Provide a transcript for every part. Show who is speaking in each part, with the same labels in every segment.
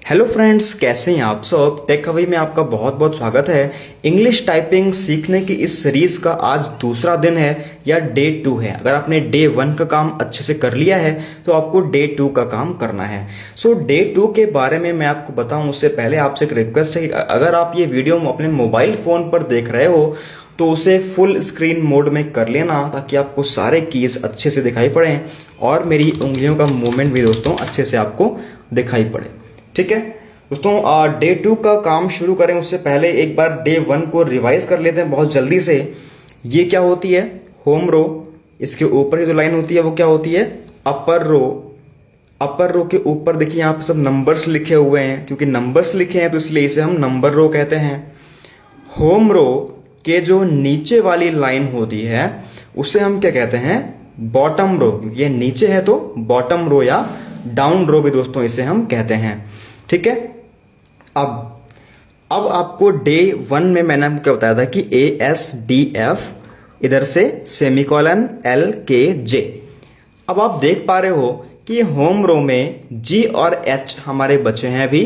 Speaker 1: Hello friends, कैसे हैं आप सब। टेक हवई में आपका बहुत बहुत स्वागत है। इंग्लिश टाइपिंग सीखने की इस सीरीज का आज दूसरा दिन है या डे 2 है। अगर आपने डे 1 का काम अच्छे से कर लिया है तो आपको डे 2 का काम करना है। सो डे 2 के बारे में मैं आपको बताऊं उससे पहले आपसे एक रिक्वेस्ट है कि अगर आप ये वीडियो अपने मोबाइल फोन पर देख रहे हो तो उसे फुल स्क्रीन मोड में कर लेना, ताकि आपको सारे कीज अच्छे से दिखाई पड़े और मेरी उंगलियों का मूवमेंट भी दोस्तों अच्छे से आपको दिखाई पड़े। ठीक है दोस्तों, डे 2 का काम शुरू करें उससे पहले एक बार डे 1 को रिवाइज कर लेते हैं बहुत जल्दी से। ये क्या होती है? होम रो। इसके ऊपर की जो लाइन होती है वो क्या होती है? अपर रो। अपर रो के ऊपर देखिए यहाँ पे सब नंबर्स लिखे हुए हैं, क्योंकि नंबर्स लिखे हैं तो इसलिए इसे हम नंबर रो कहते हैं। होम रो के जो नीचे वाली लाइन होती है उसे हम क्या कहते हैं? Bottom row. ये नीचे है तो बॉटम रो या डाउन रो भी दोस्तों इसे हम कहते हैं। ठीक है, अब आपको डे 1 में मैंने आपको क्या बताया था कि ASDF, इधर से सेमीकोलन LKJ। अब आप देख पा रहे हो कि होम रो में G और H हमारे बचे हैं अभी,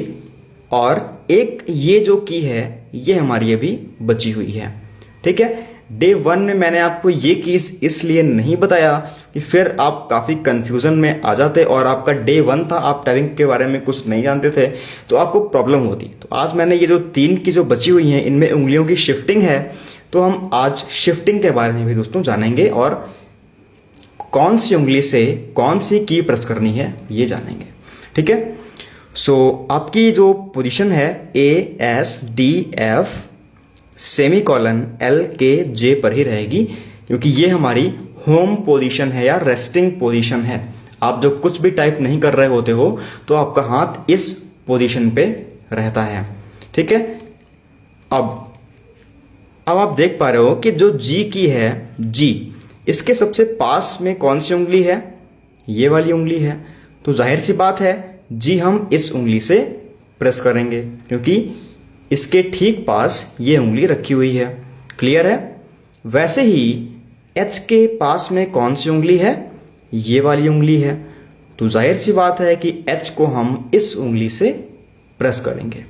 Speaker 1: और एक ये जो की है ये हमारी अभी बची हुई है। ठीक है, डे 1 में मैंने आपको ये कीज इसलिए नहीं बताया कि फिर आप काफ़ी कंफ्यूजन में आ जाते और आपका डे 1 था, आप टाइपिंग के बारे में कुछ नहीं जानते थे तो आपको प्रॉब्लम होती। तो आज मैंने ये जो 3 की जो बची हुई हैं इनमें उंगलियों की शिफ्टिंग है, तो हम आज शिफ्टिंग के बारे में भी दोस्तों जानेंगे और कौन सी उंगली से कौन सी की प्रेस करनी है ये जानेंगे। ठीक है, सो आपकी जो पोजीशन है ASDF सेमीकोलन LKJ पर ही रहेगी, क्योंकि ये हमारी होम पोजीशन है या रेस्टिंग पोजीशन है। आप जब कुछ भी टाइप नहीं कर रहे होते हो तो आपका हाथ इस पोजीशन पे रहता है। ठीक है, अब आप देख पा रहे हो कि जो G की है, G, इसके सबसे पास में कौन सी उंगली है? ये वाली उंगली है। तो जाहिर सी बात है G हम इस उंगली से प्रेस करेंगे, क्योंकि इसके ठीक पास ये उंगली रखी हुई है। क्लियर है? वैसे ही H के पास में कौन सी उंगली है? ये वाली उंगली है। तो जाहिर सी बात है कि H को हम इस उंगली से प्रेस करेंगे।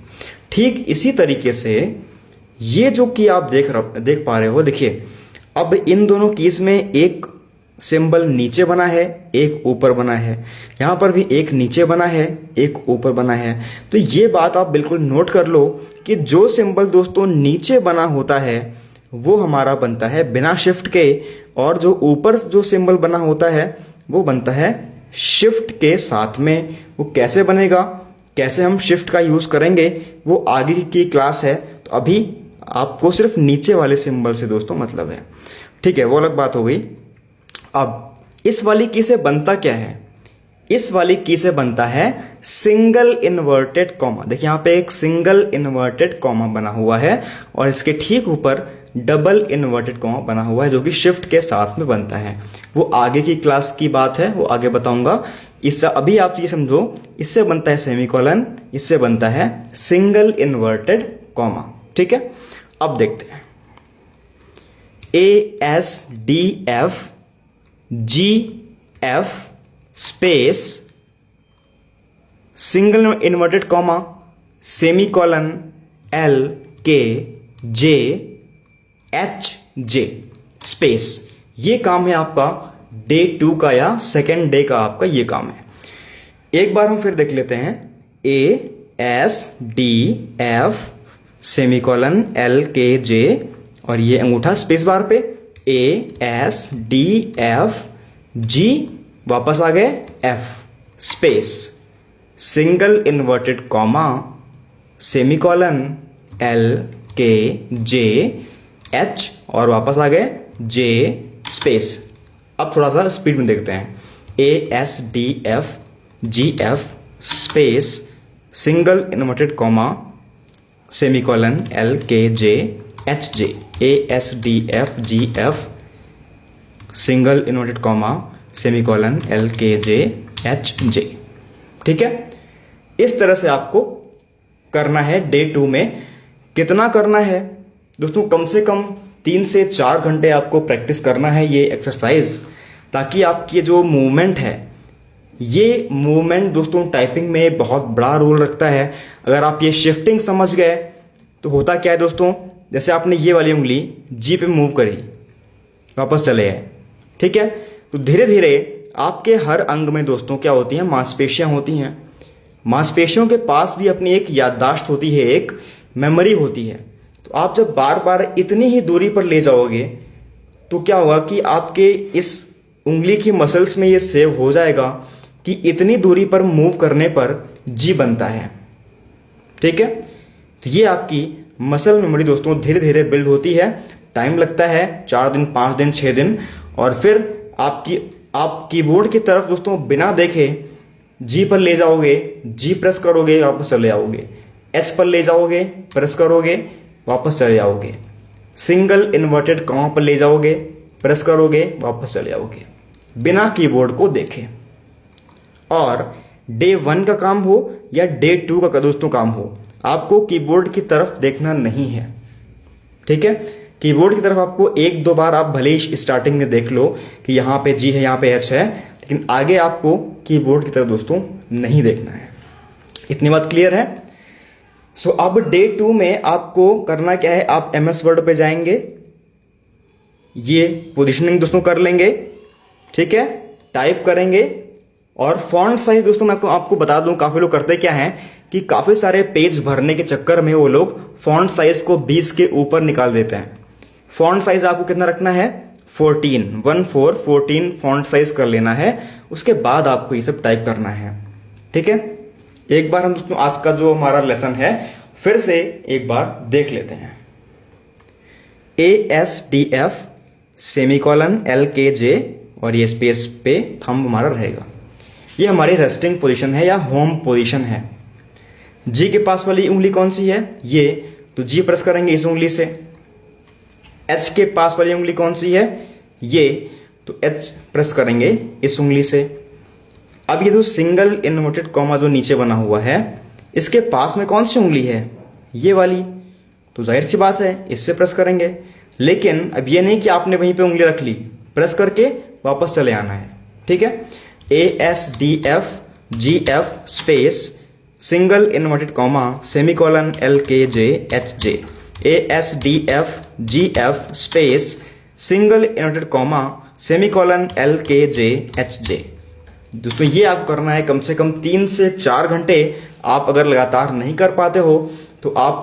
Speaker 1: ठीक इसी तरीके से ये जो की आप देख पा रहे हो, देखिए अब इन दोनों कीज में एक सिंबल नीचे बना है, एक ऊपर बना है। यहां पर भी एक नीचे बना है, एक ऊपर बना है। तो ये बात आप बिल्कुल नोट कर लो कि जो सिंबल दोस्तों नीचे बना होता है वो हमारा बनता है बिना शिफ्ट के, और जो ऊपर जो सिंबल बना होता है वो बनता है शिफ्ट के साथ में। वो कैसे बनेगा, कैसे हम शिफ्ट का यूज करेंगे, वो आगे की क्लास है। तो अभी आपको सिर्फ नीचे वाले सिंबल से दोस्तों मतलब है। ठीक है, वो अलग बात हो गई। अब इस वाली की से बनता क्या है? इस वाली की से बनता है सिंगल इन्वर्टेड कॉमा। देखिए यहां पे एक सिंगल इन्वर्टेड कॉमा बना हुआ है और इसके ठीक ऊपर डबल इन्वर्टेड कॉमा बना हुआ है, जो कि शिफ्ट के साथ में बनता है। वो आगे की क्लास की बात है, वो आगे बताऊंगा। इससे अभी आप ये समझो, इससे बनता है सेमीकोलन, इससे बनता है सिंगल इन्वर्टेड कॉमा। ठीक है, अब देखते हैं ASDF GF space single inverted comma semicolon LKJ HJ space. ये काम है आपका डे 2 का या सेकेंड डे का आपका ये काम है। एक बार हम फिर देख लेते हैं ASDF सेमीकोलन LKJ और ये अंगूठा स्पेस बार पे ASDF G वापस आ गए F space single inverted comma semicolon LKJ H और वापस आ गए J स्पेस। अब थोड़ा सा स्पीड में देखते हैं। ASDF GF space single inverted comma semicolon LKJ HJ ASDF GF single inverted comma semicolon LKJ HJ। ठीक है, इस तरह से आपको करना है डे 2 में। कितना करना है दोस्तों? कम से कम 3 से 4 घंटे आपको प्रैक्टिस करना है ये एक्सरसाइज, ताकि आपकी जो मूवमेंट है ये मूवमेंट दोस्तों टाइपिंग में बहुत बड़ा रोल रखता है। अगर आप ये शिफ्टिंग समझ गए तो होता क्या है दोस्तों, जैसे आपने ये वाली उंगली जी पे मूव करी, वापस चले आए, ठीक है, तो धीरे धीरे आपके हर अंग में दोस्तों क्या होती हैं, मांसपेशियां होती हैं। मांसपेशियों के पास भी अपनी एक याददाश्त होती है, एक मेमोरी होती है। तो आप जब बार बार इतनी ही दूरी पर ले जाओगे तो क्या होगा कि आपके इस उंगली की मसल्स में ये सेव हो जाएगा कि इतनी दूरी पर मूव करने पर जी बनता है, ठीक है। तो ये आपकी मसल मेमोरी दोस्तों धीरे धीरे बिल्ड होती है। टाइम लगता है 4 दिन, 5 दिन, 6 दिन, और फिर आप कीबोर्ड की तरफ दोस्तों बिना देखे जी पर ले जाओगे, जी प्रेस करोगे, वापस चले आओगे, एच पर ले जाओगे, प्रेस करोगे, वापस चले आओगे, सिंगल इन्वर्टेड कॉमा पर ले जाओगे, प्रेस करोगे, वापस चले आओगे, बिना कीबोर्ड को देखे। और डे 1 का काम हो या डे 2 का दोस्तों काम हो, आपको कीबोर्ड की तरफ देखना नहीं है, ठीक है। कीबोर्ड की तरफ आपको 1-2 बार आप भले ही स्टार्टिंग में देख लो कि यहाँ पे जी है, यहाँ पे एच है, लेकिन आगे आपको कीबोर्ड की तरफ दोस्तों नहीं देखना है। इतनी बात क्लियर है। सो अब डे 2 में आपको करना क्या है, आप MS वर्ड पे जाएंगे, ये पोजिशनिंग दोस्तों कर लेंगे, ठीक है, टाइप करेंगे। और फॉन्ट साइज दोस्तों मैं आपको बता दूं, काफी लोग करते क्या हैं कि काफी सारे पेज भरने के चक्कर में वो लोग फॉन्ट साइज को 20 के ऊपर निकाल देते हैं। फॉन्ट साइज आपको कितना रखना है, 14 फॉन्ट साइज कर लेना है। उसके बाद आपको ये सब टाइप करना है, ठीक है। एक बार हम दोस्तों आज का जो हमारा लेसन है फिर से एक बार देख लेते हैं। ASDF सेमीकोलन LKJ और ये स्पेस पे थंब हमारा रहेगा। ये हमारी रेस्टिंग पोजीशन है या होम पोजीशन है। जी के पास वाली उंगली कौन सी है, ये, तो जी प्रेस करेंगे इस उंगली से। एच के पास वाली उंगली कौन सी है, ये, तो एच प्रेस करेंगे इस उंगली से। अब ये जो सिंगल इन्वर्टेड कॉमा जो नीचे बना हुआ है, इसके पास में कौन सी उंगली है, ये वाली, तो जाहिर सी बात है इससे प्रेस करेंगे। लेकिन अब ये नहीं कि आपने वहीं पे उंगली रख ली, प्रेस करके वापस चले आना है, ठीक है। ASDF GF space single inverted comma semicolon LKJ HJ। ASDF GF space single inverted comma semicolon LKJ HJ। दोस्तों ये आप करना है कम से कम 3 से 4 घंटे। आप अगर लगातार नहीं कर पाते हो तो आप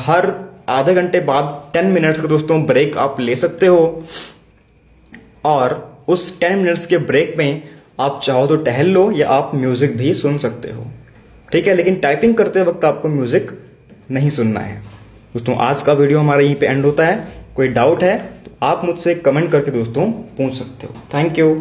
Speaker 1: हर आधे घंटे बाद 10 मिनट्स का दोस्तों ब्रेक आप ले सकते हो, और उस 10 मिनट्स के ब्रेक में आप चाहो तो टहल लो या आप म्यूजिक भी सुन सकते हो, ठीक है। लेकिन टाइपिंग करते वक्त आपको म्यूजिक नहीं सुनना है। दोस्तों आज का वीडियो हमारा यहीं पे एंड होता है। कोई डाउट है तो आप मुझसे कमेंट करके दोस्तों पूछ सकते हो। Thank you.